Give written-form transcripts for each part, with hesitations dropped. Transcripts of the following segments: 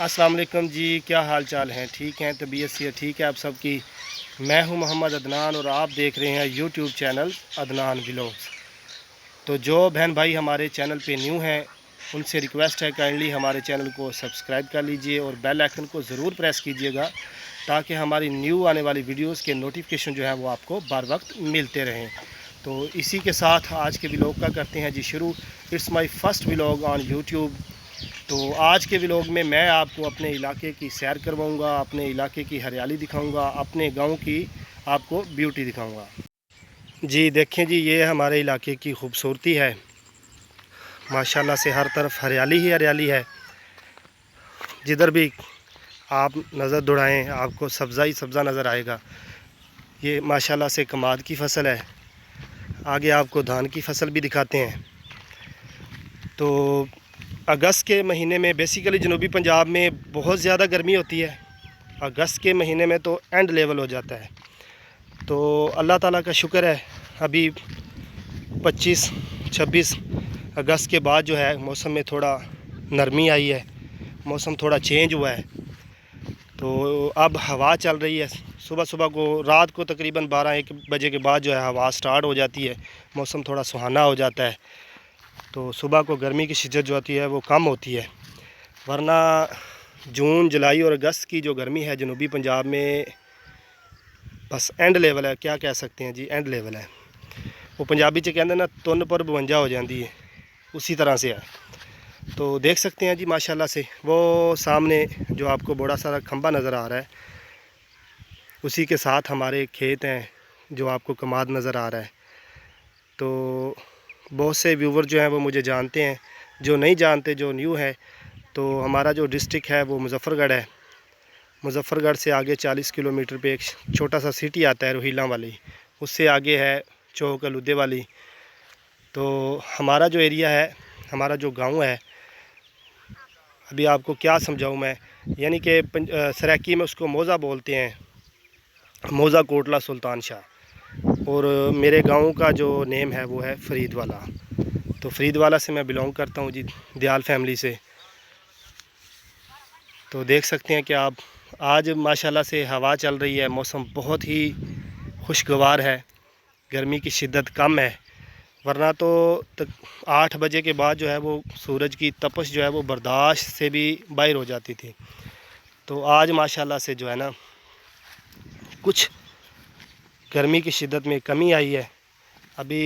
अस्सलाम वालेकुम जी, क्या हाल चाल हैं? ठीक हैं? तबीयत से ठीक है आप सबकी? मैं हूं मोहम्मद अदनान और आप देख रहे हैं यूट्यूब चैनल अदनान व्लॉग्स। तो जो बहन भाई हमारे चैनल पे न्यू हैं उनसे रिक्वेस्ट है काइंडली हमारे चैनल को सब्सक्राइब कर लीजिए और बेल आइकन को ज़रूर प्रेस कीजिएगा ताकि हमारी न्यू आने वाली वीडियोस के नोटिफिकेशन जो है वो आपको बार वक्त मिलते रहें। तो इसी के साथ आज के व्लॉग का करते हैं जी शुरू। It's my first vlog on YouTube. तो आज के व्लॉग में मैं आपको अपने इलाके की सैर करवाऊंगा, अपने इलाके की हरियाली दिखाऊंगा, अपने गांव की आपको ब्यूटी दिखाऊंगा। जी देखें जी, ये हमारे इलाके की खूबसूरती है। माशाल्लाह से हर तरफ हरियाली ही हरियाली है। जिधर भी आप नज़र दौड़ाएं आपको सब्ज़ा ही सब्ज़ा नज़र आएगा। ये माशाल्लाह से कमाद की फ़सल है। आगे आपको धान की फ़सल भी दिखाते हैं। तो अगस्त के महीने में बेसिकली जनूबी पंजाब में बहुत ज़्यादा गर्मी होती है। अगस्त के महीने में तो एंड लेवल हो जाता है। तो अल्लाह ताला का शुक्र है, अभी 25-26 अगस्त के बाद जो है मौसम में थोड़ा नरमी आई है, मौसम थोड़ा चेंज हुआ है। तो अब हवा चल रही है। सुबह सुबह को रात को तकरीबन 12-1 बजे के बाद जो है हवा स्टार्ट हो जाती है, मौसम थोड़ा सुहाना हो जाता है। तो सुबह को गर्मी की शिद्दत जो होती है वो कम होती है, वरना जून जुलाई और अगस्त की जो गर्मी है जनूबी पंजाब में बस एंड लेवल है। क्या कह सकते हैं जी, एंड लेवल है। वो पंजाबी च कहते ना तुन पर 52 हो जाती है, उसी तरह से है। तो देख सकते हैं जी माशाल्लाह से वो सामने जो आपको बड़ा सारा खंबा नज़र आ रहा है, उसी के साथ हमारे खेत हैं जो आपको कमाद नज़र आ रहा है। तो बहुत से व्यूवर जो हैं वो मुझे जानते हैं, जो नहीं जानते, जो न्यू है, तो हमारा जो डिस्ट्रिक्ट है वो मुजफ़्फ़रगढ़ है। मुजफ़्फ़रगढ़ से आगे 40 किलोमीटर पे एक छोटा सा सिटी आता है रोहिला वाली, उससे आगे है चौक अलुद्दे वाली। तो हमारा जो एरिया है, हमारा जो गांव है, अभी आपको क्या समझाऊं मैं, यानी कि सराइकी में उसको मोज़ा बोलते हैं, मोज़ा कोटला सुल्तान शाह। और मेरे गांव का जो नेम है वो है फरीदवाला। तो फरीदवाला से मैं बिलोंग करता हूं जी, दयाल फैमिली से। तो देख सकते हैं कि आप आज माशाल्लाह से हवा चल रही है, मौसम बहुत ही खुशगवार है, गर्मी की शिद्दत कम है। वरना तो 8 बजे के बाद जो है वो सूरज की तपश जो है वो बर्दाश्त से भी बाहर हो जाती थी। तो आज माशाल्लाह से जो है ना कुछ गर्मी की शिद्दत में कमी आई है। अभी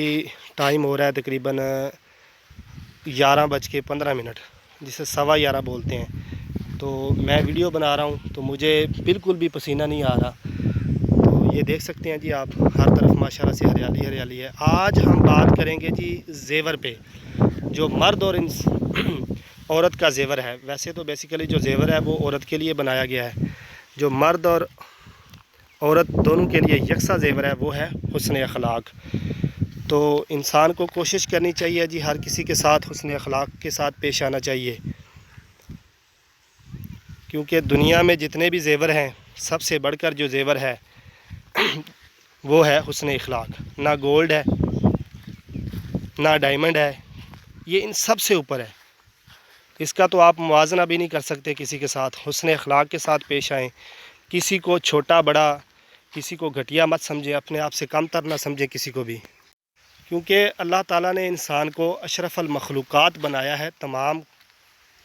टाइम हो रहा है तकरीबन 11:15, जिसे 11:15 बोलते हैं। तो मैं वीडियो बना रहा हूँ तो मुझे बिल्कुल भी पसीना नहीं आ रहा। तो ये देख सकते हैं जी आप, हर तरफ माशाल्लाह से हरियाली हरियाली है। आज हम बात करेंगे जी ज़ेवर पे, जो मर्द और औरत का ज़ेवर है। वैसे तो बेसिकली जो ज़ेवर है वो औरत के लिए बनाया गया है, जो मर्द और औरत दोनों के लिए यकसा ज़ेवर है वो है हुस्न अखलाक। तो इंसान को कोशिश करनी चाहिए जी, हर किसी के साथ हुस्न अखलाक के साथ पेश आना चाहिए, क्योंकि दुनिया में जितने भी ज़ेवर हैं सबसे बढ़कर जो ज़ेवर है वो है हुस्न अखलाक। ना गोल्ड है, ना डायमंड है, ये इन सब से ऊपर है। इसका तो आप मुवाजना भी नहीं कर सकते किसी के साथ। हुस्न अखलाक के साथ पेश आएँ, किसी को छोटा बड़ा, किसी को घटिया मत समझें, अपने आप से कम तर ना समझें किसी को भी, क्योंकि अल्लाह ताला ने इंसान को अशरफुल मखलूक़ात बनाया है, तमाम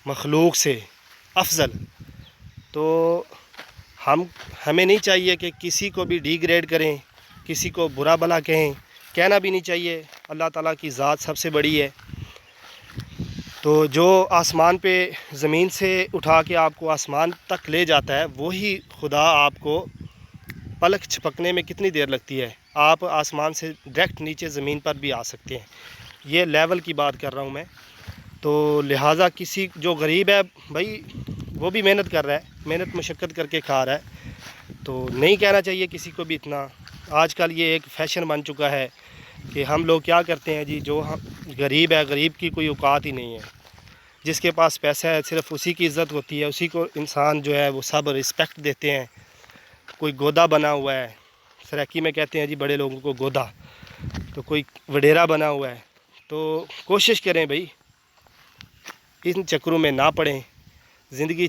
मखलूक से अफजल। तो हमें नहीं चाहिए कि किसी को भी डिग्रेड करें, किसी को बुरा भला कहें, कहना भी नहीं चाहिए। अल्लाह ताला की ज़ात सबसे बड़ी है। तो जो आसमान पे ज़मीन से उठा के आपको आसमान तक ले जाता है, वही खुदा आपको पलक झपकने में कितनी देर लगती है, आप आसमान से डायरेक्ट नीचे ज़मीन पर भी आ सकते हैं। ये लेवल की बात कर रहा हूँ मैं। तो लिहाजा किसी जो गरीब है भाई, वो भी मेहनत कर रहा है, मेहनत मशक्क़त करके खा रहा है। तो नहीं कहना चाहिए किसी को भी इतना। आजकल ये एक फ़ैशन बन चुका है कि हम लोग क्या करते हैं जी, जो हम गरीब है, गरीब की कोई औकात ही नहीं है। जिसके पास पैसा है सिर्फ़ उसी की इज़्ज़त होती है, उसी को इंसान जो है वो सब रिस्पेक्ट देते हैं। कोई गोदा बना हुआ है, सराइकी में कहते हैं जी बड़े लोगों को गोदा, तो कोई वडेरा बना हुआ है। तो कोशिश करें भाई इन चक्करों में ना पड़ें। ज़िंदगी